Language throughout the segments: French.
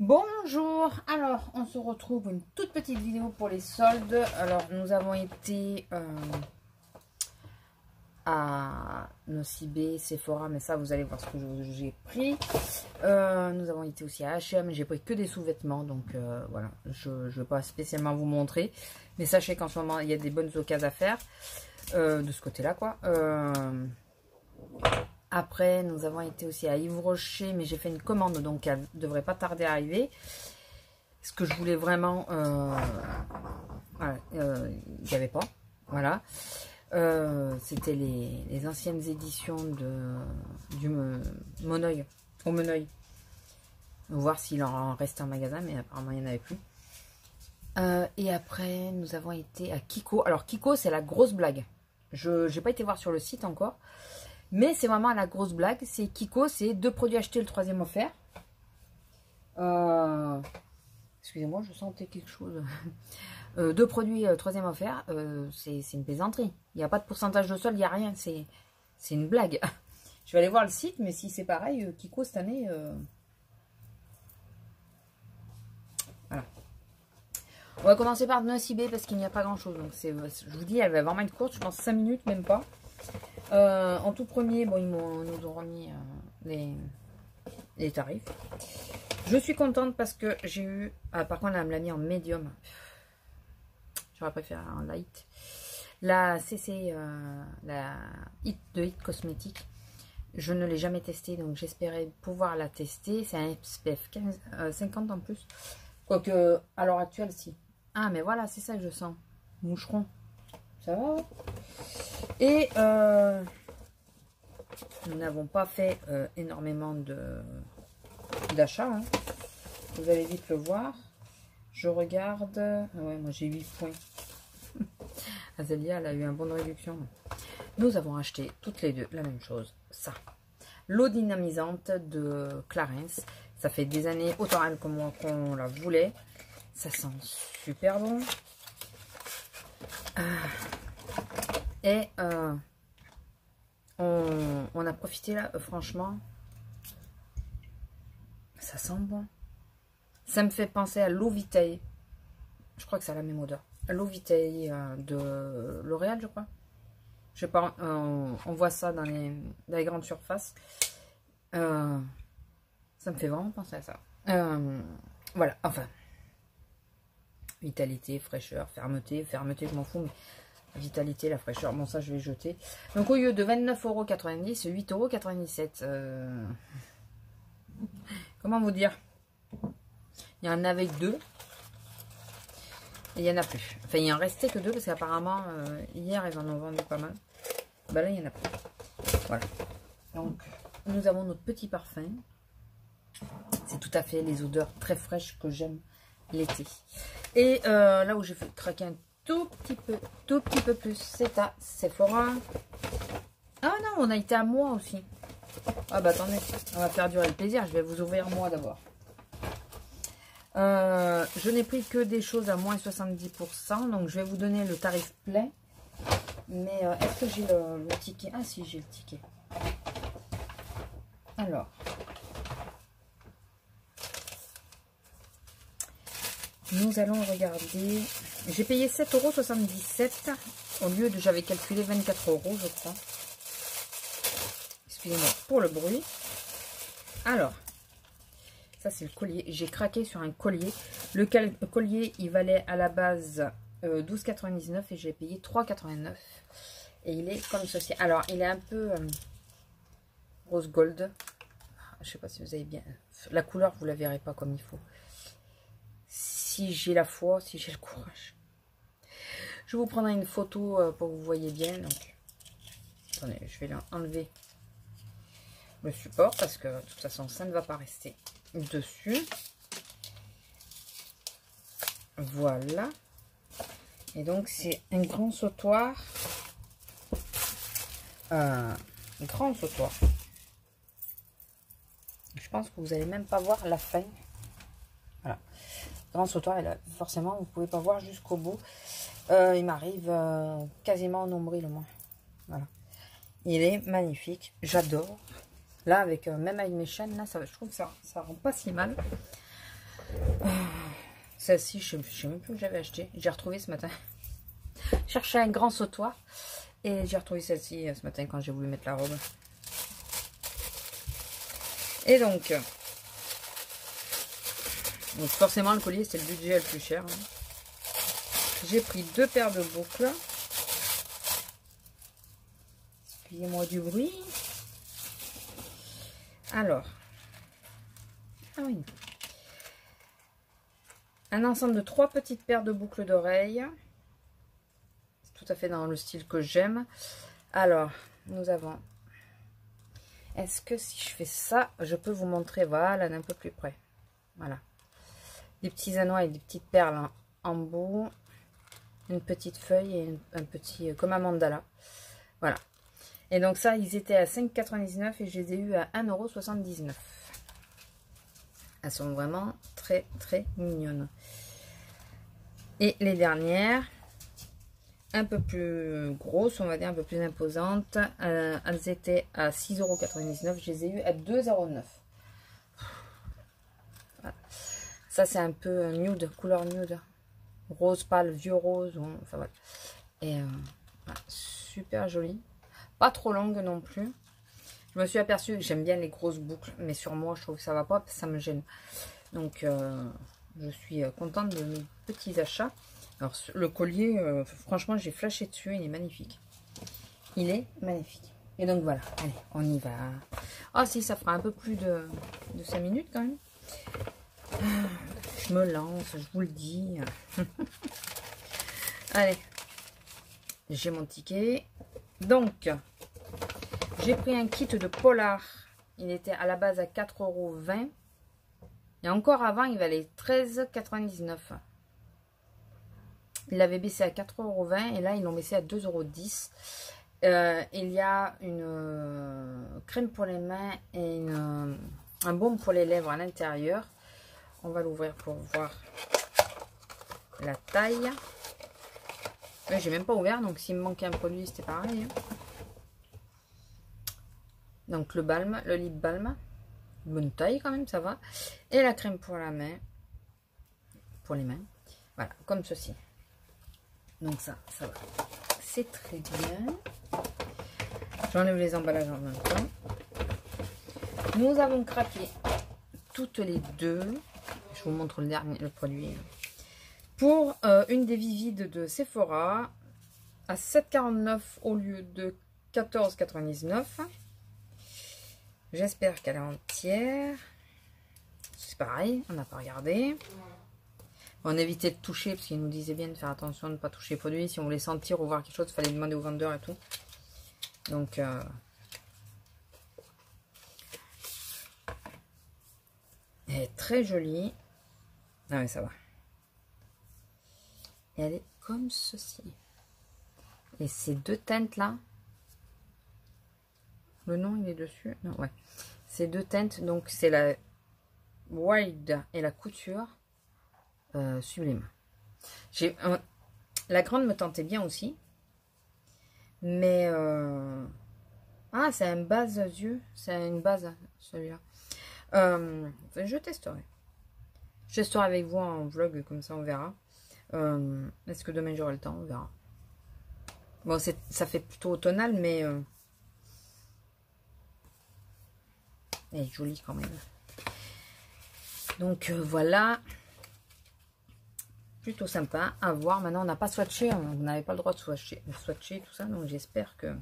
Bonjour, alors on se retrouve pour une toute petite vidéo pour les soldes. Alors nous avons été à Nocibé, Sephora, mais ça vous allez voir ce que j'ai pris. Nous avons été aussi à H&M, j'ai pris que des sous-vêtements, donc voilà, je ne vais pas spécialement vous montrer. Mais sachez qu'en ce moment il y a des bonnes occasions à faire de ce côté-là quoi. Après, nous avons été aussi à Yves Rocher, mais j'ai fait une commande, donc elle ne devrait pas tarder à arriver. Ce que je voulais vraiment, voilà, il n'y avait pas, voilà. C'était les anciennes éditions du Moneuil, au Moneuil. Voir s'il en restait en magasin, mais apparemment il n'y en avait plus. Et après, nous avons été à Kiko. Alors, Kiko, c'est la grosse blague. Je n'ai pas été voir sur le site encore. Mais c'est vraiment la grosse blague. C'est Kiko, c'est 2 produits achetés, le 3e offert. Excusez-moi, je sentais quelque chose. 2 produits, 3e offert. C'est une plaisanterie. Il n'y a pas de pourcentage de solde, il n'y a rien. C'est une blague. Je vais aller voir le site, mais si c'est pareil, Kiko cette année... Voilà. On va commencer par Nocibé parce qu'il n'y a pas grand-chose. Donc je vous dis, elle va vraiment être courte. Je pense 5 minutes, même pas. En tout premier, bon, ils nous ont remis les tarifs. Je suis contente parce que j'ai eu... Ah, par contre, elle me l'a mis en médium. J'aurais préféré en light. La CC, la Hit Cosmétique, je ne l'ai jamais testée, donc j'espérais pouvoir la tester. C'est un SPF 50 en plus. Quoique, à l'heure actuelle, si. Ah, mais voilà, c'est ça que je sens. Moucheron. Ça va? Et nous n'avons pas fait énormément d'achats. Hein. Vous allez vite le voir. Je regarde. Ouais, moi j'ai 8 points. Azélia, elle a eu un bon de réduction. Nous avons acheté toutes les deux la même chose. Ça. L'eau dynamisante de Clarins. Ça fait des années, autant elle que moi, qu'on la voulait. Ça sent super bon. Et on a profité là, franchement, ça sent bon. Ça me fait penser à l'eau Vitae. Je crois que c'est la même odeur. L'eau Vitae de L'Oréal, je crois. Je sais pas, on voit ça dans les grandes surfaces. Ça me fait vraiment penser à ça. Voilà, enfin. Vitalité, fraîcheur, fermeté. Fermeté, je m'en fous, mais... Vitalité, la fraîcheur, bon ça je vais jeter. Donc au lieu de 29,90 €, 8,97 €. Comment vous dire? Il y en avait 2. Et il n'y en a plus. Enfin il en restait que 2 parce qu'apparemment hier ils en ont vendu pas mal. Bah là il n'y en a plus. Voilà. Donc nous avons notre petit parfum. C'est tout à fait les odeurs très fraîches que j'aime l'été. Et là où j'ai fait craquer un tout petit peu plus, c'est à Sephora. Ah non, on a été à moi aussi. Ah bah attendez, on va faire durer le plaisir. Je vais vous ouvrir moi d'abord. Je n'ai pris que des choses à moins 70%, donc je vais vous donner le tarif plein. Mais est-ce que j'ai le ticket? Ah si, j'ai le ticket. Alors. Nous allons regarder. J'ai payé 7,77 € au lieu de, j'avais calculé 24 € je crois. Excusez-moi pour le bruit. Alors, ça c'est le collier. J'ai craqué sur un collier. Le collier, il valait à la base 12,99 € et j'ai payé 3,89 €. Et il est comme ceci. Alors, il est un peu rose gold. Je sais pas si vous avez bien... La couleur, vous la verrez pas comme il faut. Si j'ai la foi, si j'ai le courage. Je vous prendrai une photo pour que vous voyez bien. Donc, attendez, je vais enlever le support parce que de toute façon, ça ne va pas rester dessus. Voilà. Et donc, c'est un grand sautoir. Un grand sautoir. Je pense que vous n'allez même pas voir la fin. Voilà. Grand sautoir, et là, forcément, vous ne pouvez pas voir jusqu'au bout. Il m'arrive quasiment au nombril, au moins. Voilà. Il est magnifique. J'adore. Là, avec même avec mes chaînes, là, ça, je trouve que ça rend pas si mal. Celle-ci, je ne sais même plus où j'avais acheté. J'ai retrouvé ce matin. Je cherchais un grand sautoir. Et j'ai retrouvé celle-ci ce matin quand j'ai voulu mettre la robe. Et donc forcément, le collier, c'est le budget le plus cher. J'ai pris 2 paires de boucles. Excusez-moi du bruit. Alors. Ah oui. Un ensemble de 3 petites paires de boucles d'oreilles. C'est tout à fait dans le style que j'aime. Alors, nous avons... Est-ce que si je fais ça, je peux vous montrer, voilà, d'un peu plus près. Voilà. Des petits anneaux et des petites perles en bout. Une petite feuille et un petit... comme un mandala. Voilà. Et donc ça, ils étaient à 5,99 et je les ai eu à 1,79 €. Elles sont vraiment très très mignonnes. Et les dernières, un peu plus grosses, on va dire, un peu plus imposantes. Elles étaient à 6,99 €. Je les ai eues à 2,09 €. Voilà. Ça, c'est un peu nude, couleur nude. Rose pâle, vieux rose. Enfin voilà. Et voilà, super joli. Pas trop longue non plus. Je me suis aperçue que j'aime bien les grosses boucles, mais sur moi, je trouve que ça va pas, ça me gêne. Donc, je suis contente de mes petits achats. Alors, le collier, franchement, j'ai flashé dessus, il est magnifique. Il est magnifique. Et donc, voilà, allez, on y va. Ah, si, ça fera un peu plus de 5 minutes quand même. Je me lance, je vous le dis. Allez, j'ai mon ticket. Donc, j'ai pris un kit de Polar. Il était à la base à 4,20 €. Et encore avant, il valait 13,99 €. Il l'avait baissé à 4,20 € et là, ils l'ont baissé à 2,10 €. Il y a une crème pour les mains et un baume pour les lèvres à l'intérieur. On va l'ouvrir pour voir la taille. J'ai même pas ouvert, donc s'il me manquait un produit, c'était pareil. Donc le balm, le lip balm. Bonne taille quand même, ça va. Et la crème pour la main. Pour les mains. Voilà, comme ceci. Donc ça va. C'est très bien. J'enlève les emballages en même temps. Nous avons craqué toutes les deux. Je vous montre le produit. Pour une des vivides de Sephora à 7,49 € au lieu de 14,99 €. J'espère qu'elle est entière. C'est pareil, on n'a pas regardé. On évitait de toucher parce qu'ils nous disaient bien de faire attention de ne pas toucher les produits. Si on voulait sentir ou voir quelque chose, il fallait demander au vendeur et tout. Donc, elle est très jolie. Ah mais ça va. Et elle est comme ceci. Et ces deux teintes là. Le nom il est dessus. Non, ouais. Ces deux teintes, donc c'est la Wild et la couture. Sublime. La grande me tentait bien aussi. Mais ah, c'est un base yeux. C'est une base celui-là. Je testerai. Je testerai avec vous en vlog, comme ça on verra. Est-ce que demain j'aurai le temps? On verra. Bon, ça fait plutôt automnal, mais elle est jolie quand même. Donc voilà. Plutôt sympa à voir. Maintenant, on n'a pas swatché. On n'avait pas le droit de swatcher tout ça. Donc j'espère que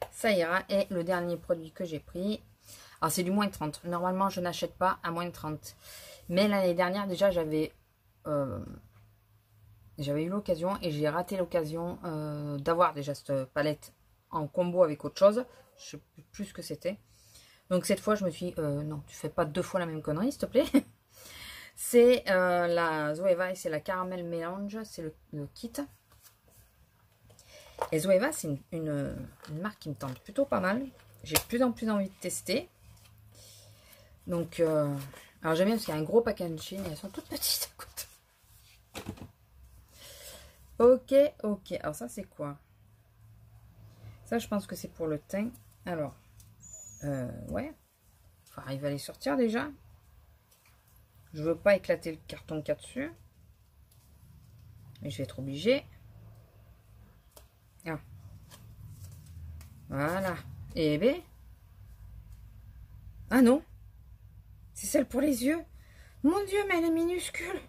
ça ira. Et le dernier produit que j'ai pris. Alors c'est du moins 30. Normalement, je n'achète pas à moins de 30. Mais l'année dernière, déjà, j'avais eu l'occasion et j'ai raté l'occasion d'avoir déjà cette palette en combo avec autre chose. Je ne sais plus ce que c'était. Donc cette fois, je me suis dit, non, tu fais pas deux fois la même connerie, s'il te plaît. C'est la Zoeva et c'est la Caramel Mélange, c'est le kit. Et Zoeva, c'est une marque qui me tente plutôt pas mal. J'ai de plus en plus envie de tester. Donc, alors j'aime bien parce qu'il y a un gros packaging et elles sont toutes petites. Ok, ok. Alors ça, c'est quoi? Ça, je pense que c'est pour le teint. Alors, ouais. Faut arriver à les sortir déjà. Je veux pas éclater le carton qu'il y a dessus. Mais je vais être obligée. Ah. Voilà. Et B. Ah non. C'est celle pour les yeux. Mon Dieu, mais elle est minuscule.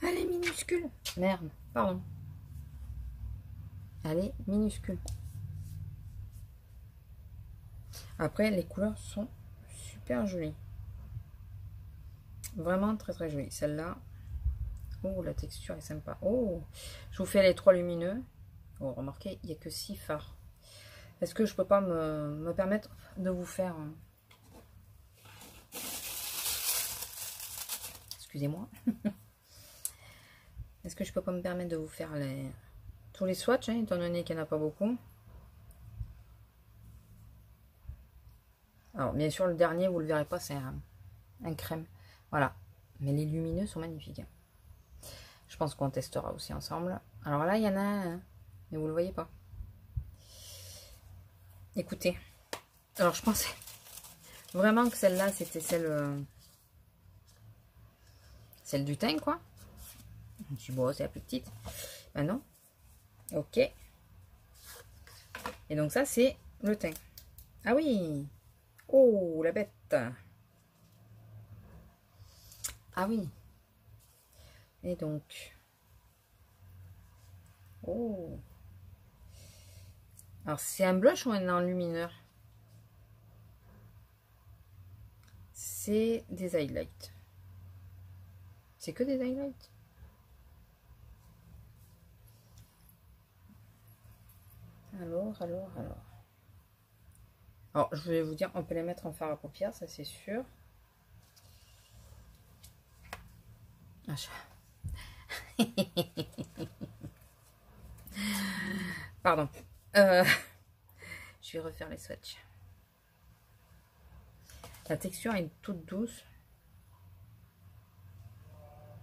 Elle est minuscule. Merde, pardon. Elle est minuscule. Après, les couleurs sont super jolies. Vraiment très très jolies. Celle-là. Oh, la texture est sympa. Oh, je vous fais les 3 lumineux. Oh, remarquez, il n'y a que 6 phares. Est-ce que je peux pas me permettre de vous faire... Excusez-moi. Est-ce que je peux pas me permettre de vous faire tous les swatchs, hein, étant donné qu'il n'y en a pas beaucoup. Alors, bien sûr, le dernier, vous le verrez pas, c'est un crème. Voilà. Mais les lumineux sont magnifiques. Je pense qu'on testera aussi ensemble. Alors là, il y en a un, mais vous le voyez pas. Écoutez. Alors, je pensais vraiment que celle-là, c'était celle du teint, quoi. Je me suis dit, bon, c'est la plus petite. Ben non. Ok. Et donc ça, c'est le teint. Ah oui. Oh, la bête. Ah oui. Et donc. Oh. Alors, c'est un blush ou un enlumineur? C'est des highlights. C'est que des highlights. Alors. Alors, je vais vous dire, on peut les mettre en fard à paupières, ça c'est sûr. Pardon. Je vais refaire les swatchs. La texture est toute douce.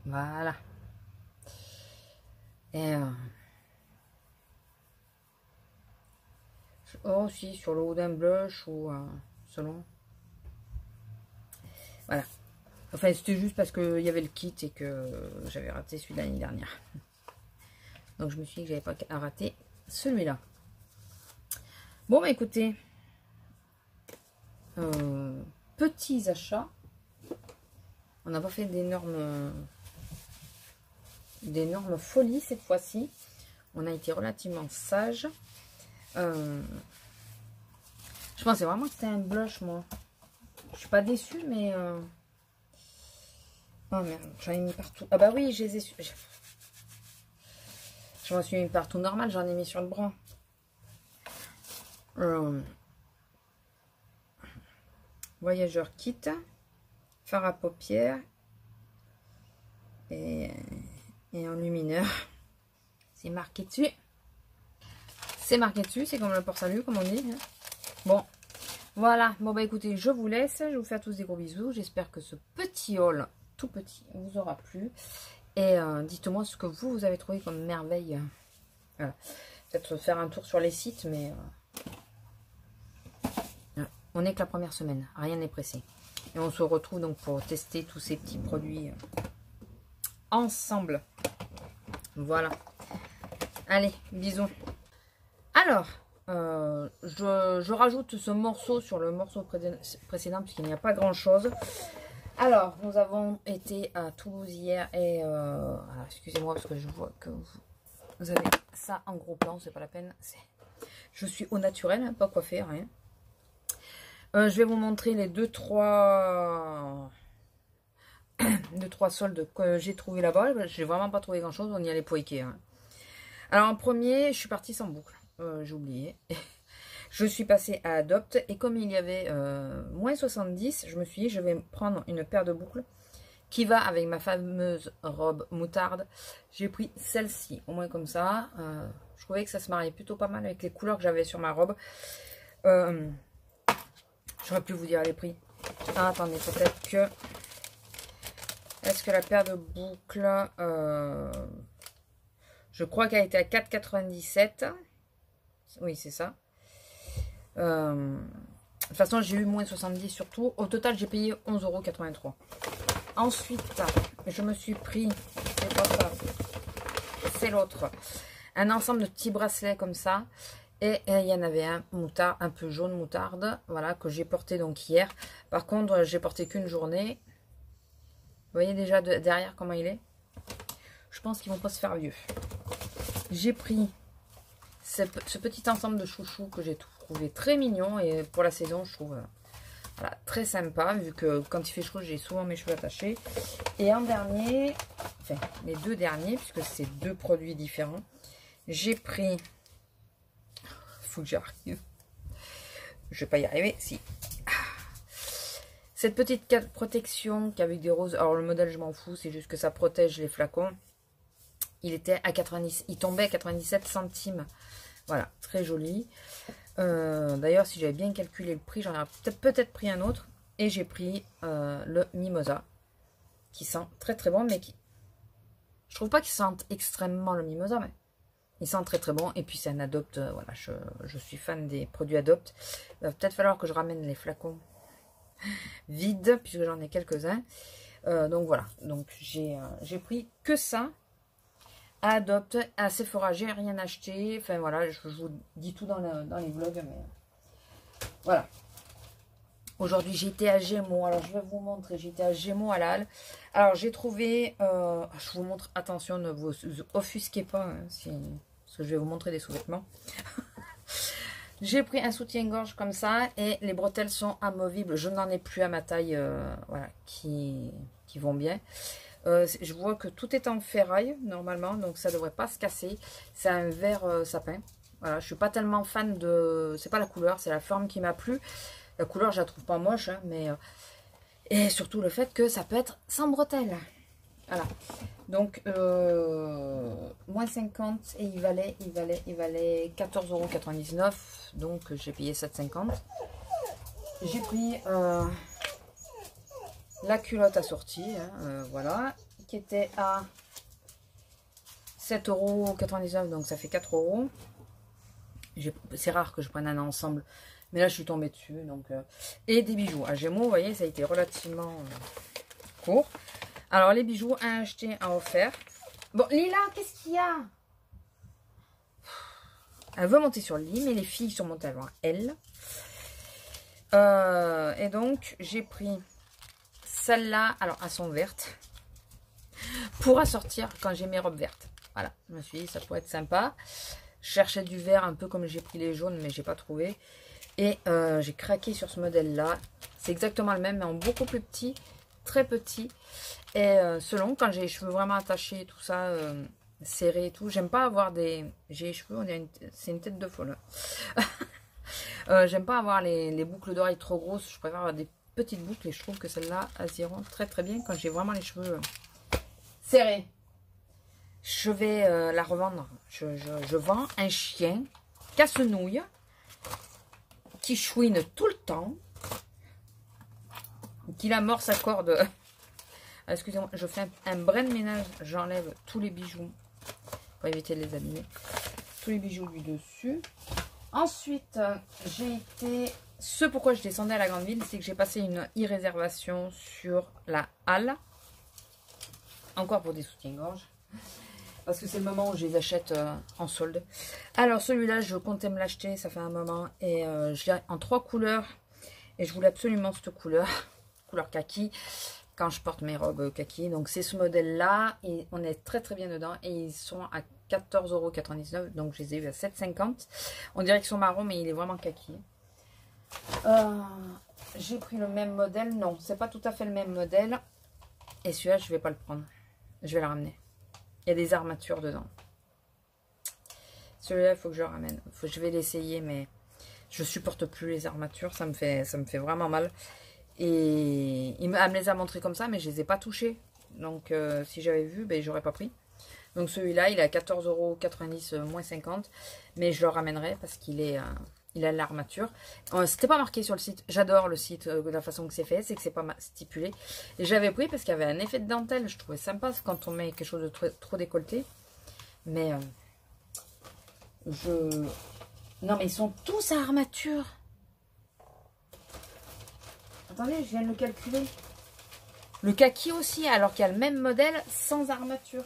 Voilà. Et oh si, sur le haut d'un blush ou selon. Voilà. Enfin, c'était juste parce qu'il y avait le kit et que j'avais raté celui de l'année dernière. Donc je me suis dit que j'avais pas à rater celui-là. Bon bah écoutez. Petits achats. On n'a pas fait d'énormes folies cette fois-ci. On a été relativement sage. Je pensais vraiment que c'était un blush, moi. Je suis pas déçue, mais... Oh merde, j'en ai mis partout. Ah bah oui, je les ai... Je m'en suis mis partout normal, j'en ai mis sur le bras. Voyageur kit. Fard à paupières. Et enlumineur. C'est marqué dessus. C'est marqué dessus, c'est comme le port-salut, comme on dit. Bon, voilà. Bon, bah écoutez, je vous laisse. Je vous fais à tous des gros bisous. J'espère que ce petit haul, tout petit, vous aura plu. Et dites-moi ce que vous avez trouvé comme merveille. Voilà. Peut-être faire un tour sur les sites, mais on n'est que la première semaine. Rien n'est pressé. Et on se retrouve donc pour tester tous ces petits produits ensemble. Voilà. Allez, bisous. Alors, je rajoute ce morceau sur le morceau précédent puisqu'il n'y a pas grand chose. Alors, nous avons été à Toulouse hier et excusez-moi parce que je vois que vous avez ça en gros plan, c'est pas la peine. Je suis au naturel, hein, pas coiffée, rien. Je vais vous montrer les 2-3 soldes que j'ai trouvé là-bas. J'ai vraiment pas trouvé grand chose, on y allait pour Ikea. Hein. Alors en premier, je suis partie sans boucle. J'ai oublié. Je suis passée à Adopt et comme il y avait moins 70, je me suis dit je vais prendre une paire de boucles qui va avec ma fameuse robe moutarde. J'ai pris celle-ci, au moins comme ça. Je trouvais que ça se mariait plutôt pas mal avec les couleurs que j'avais sur ma robe. J'aurais pu vous dire les prix. Ah, attendez, peut-être que... Est-ce que la paire de boucles... Je crois qu'elle était à 4,97. Oui, c'est ça. toute façon, j'ai eu moins 70 surtout. Au total, j'ai payé 11,83 €. Ensuite, je me suis pris, c'est pas ça, c'est l'autre, un ensemble de petits bracelets comme ça. Et il y en avait un moutarde, un peu jaune moutarde, voilà, que j'ai porté donc hier. Par contre, j'ai porté qu'une journée. Vous voyez déjà derrière comment il est? Je pense qu'ils vont pas se faire vieux. J'ai pris ce petit ensemble de chouchous que j'ai trouvé très mignon. Et pour la saison, je trouve voilà, très sympa. Vu que quand il fait chaud, j'ai souvent mes cheveux attachés. Et en dernier, enfin les deux derniers, puisque c'est deux produits différents, j'ai pris... Faut que j'y arrive. Je vais pas y arriver. Si. Cette petite protection qu'avec des roses. Alors le modèle je m'en fous. C'est juste que ça protège les flacons. Il était à 90. Il tombait à 97 centimes. Voilà. Très joli. D'ailleurs si j'avais bien calculé le prix. J'en aurais peut-être pris un autre. Et j'ai pris le Mimosa. Qui sent très très bon. Mais qui... Je trouve pas qu'il sente extrêmement le Mimosa. Mais... il sent très très bon. Et puis c'est un Adopt. Voilà, je suis fan des produits Adopt. Il va peut-être falloir que je ramène les flacons vides. Puisque j'en ai quelques-uns. Donc voilà. Donc j'ai pris que ça. À Adopt. À Sephora, j'ai rien acheté. Enfin voilà, je vous dis tout dans les vlogs. Mais voilà. Aujourd'hui j'ai été à Gémeaux. Alors je vais vous montrer. J'ai été à Gémeaux à la halle. Alors j'ai trouvé... je vous montre. Attention, ne vous offusquez pas. Hein, parce que je vais vous montrer des sous-vêtements. J'ai pris un soutien-gorge comme ça. Et les bretelles sont amovibles. Je n'en ai plus à ma taille. Voilà, qui vont bien. Je vois que tout est en ferraille normalement. Donc ça ne devrait pas se casser. C'est un vert sapin. Voilà, je suis pas tellement fan de... c'est pas la couleur, c'est la forme qui m'a plu. La couleur, je la trouve pas moche. Hein, mais... et surtout le fait que ça peut être sans bretelles. Voilà. Donc, moins 50 et il valait 14,99 €. Donc, j'ai payé 7,50 €. J'ai pris la culotte assortie, hein, voilà, qui était à 7,99 €. Donc, ça fait 4 €. C'est rare que je prenne un ensemble. Mais là, je suis tombée dessus. Donc, et des bijoux. À Gémeaux, vous voyez, ça a été relativement court. Alors, les bijoux, un acheté, un offert. Bon, Lila, qu'est-ce qu'il y a? Elle veut monter sur le lit, mais les filles sont montées avant elle. Et donc, j'ai pris celle-là. Alors, elles sont vertes. Pour assortir quand j'ai mes robes vertes. Voilà, je me suis dit, ça pourrait être sympa. Je cherchais du vert, un peu comme j'ai pris les jaunes, mais j'ai pas trouvé. Et j'ai craqué sur ce modèle-là. C'est exactement le même, mais en beaucoup plus petit. Très petit. Et selon, quand j'ai les cheveux vraiment attachés, tout ça, serrés et tout, j'aime pas avoir des... J'ai les cheveux, c'est une tête de folle. J'aime pas avoir les boucles d'oreilles trop grosses, je préfère avoir des petites boucles et je trouve que celles-là, elles iront très très bien quand j'ai vraiment les cheveux serrés. Je vais la revendre. Je vends un chien casse-nouille qui chouine tout le temps, qui la mord sa corde. Excusez-moi, je fais un brin de ménage, j'enlève tous les bijoux pour éviter de les abîmer. Tous les bijoux du dessus. Ensuite, j'ai été... Ce pourquoi je descendais à la grande ville, c'est que j'ai passé une e-réservation sur la halle. Encore pour des soutiens-gorge. Parce que c'est le moment où je les achète en solde. Alors celui-là, je comptais me l'acheter, ça fait un moment. Et je l'ai en 3 couleurs. Et je voulais absolument cette couleur. Couleur kaki. Quand je porte mes robes kaki. Donc c'est ce modèle-là. Et on est très très bien dedans. Et ils sont à 14,99 €. Donc je les ai eu à 7,50 €. On dirait qu'ils sont marrons, mais il est vraiment kaki. J'ai pris le même modèle. Non, c'est pas tout à fait le même modèle. Et celui-là, je vais pas le prendre. Je vais le ramener. Il y a des armatures dedans. Celui-là, il faut que je le ramène. Je vais l'essayer, mais je supporte plus les armatures. Ça me fait vraiment mal. Et elle me les a montrées comme ça, mais je les ai pas touchées. Donc, si j'avais vu, ben, j'aurais pas pris. Donc, celui-là, il est à 14,90 € moins 50. Mais je le ramènerai parce qu'il est... il a l'armature. C'était pas marqué sur le site. J'adore le site de la façon que c'est fait. C'est que c'est pas stipulé. Et j'avais pris parce qu'il y avait un effet de dentelle. Je trouvais sympa quand on met quelque chose de trop décolleté. Mais non, mais ils sont tous à armature. Attendez, je viens de le calculer. Le kaki aussi, alors qu'il y a le même modèle sans armature.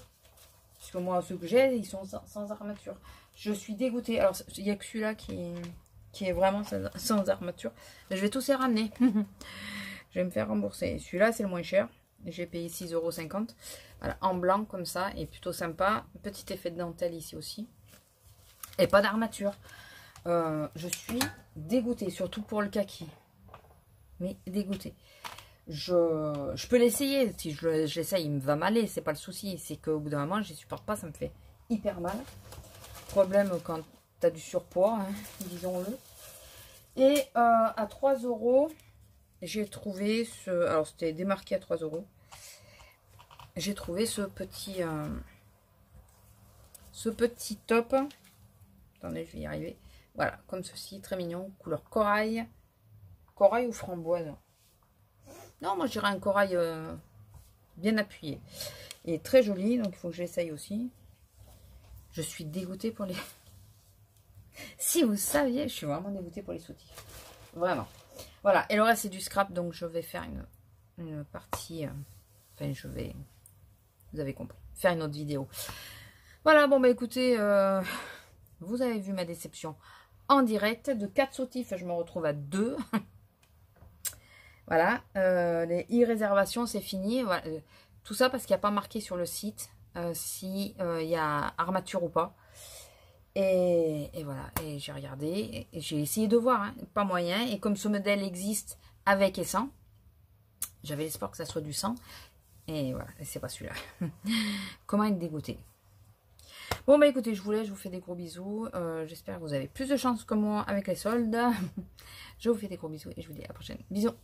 Parce que moi, ceux que j'ai, ils sont sans armature. Je suis dégoûtée. Alors, il n'y a que celui-là qui est vraiment sans armature. Je vais tous les ramener. Je vais me faire rembourser. Celui-là, c'est le moins cher. J'ai payé 6,50 €. Voilà, en blanc, comme ça. Et plutôt sympa. Petit effet de dentelle ici aussi. Et pas d'armature. Je suis dégoûtée, surtout pour le kaki. Mais dégoûtée. Je peux l'essayer. Si j'essaye, il me va m'aller. C'est pas le souci. C'est qu'au bout d'un moment, je ne supporte pas. Ça me fait hyper mal. Problème quand tu as du surpoids, hein, disons-le. Et à 3 €, j'ai trouvé ce... Alors, c'était démarqué à 3 €. J'ai trouvé ce petit top. Attendez, je vais y arriver. Voilà, comme ceci, très mignon. Couleur corail. Corail ou framboise? Non, moi, je dirais un corail bien appuyé. Et très joli, donc il faut que j'essaye aussi. Je suis dégoûtée pour les... Si vous saviez, je suis vraiment dégoûtée pour les soutifs. Vraiment. Voilà, et le reste, c'est du scrap, donc je vais faire une partie... enfin, je vais... Vous avez compris. Faire une autre vidéo. Voilà, bon, bah écoutez, vous avez vu ma déception en direct. De 4 soutifs, je me retrouve à 2. Voilà, les e-réservations, c'est fini. Voilà. Tout ça parce qu'il n'y a pas marqué sur le site si il y a armature ou pas. Et voilà, et j'ai regardé, et j'ai essayé de voir, hein, pas moyen. Et comme ce modèle existe avec et sans, j'avais l'espoir que ça soit du sans. Et voilà, c'est pas celui-là. Comment être dégoûté? Bon, bah écoutez, je vous fais des gros bisous. J'espère que vous avez plus de chance que moi avec les soldes. Je vous fais des gros bisous et je vous dis à la prochaine. Bisous.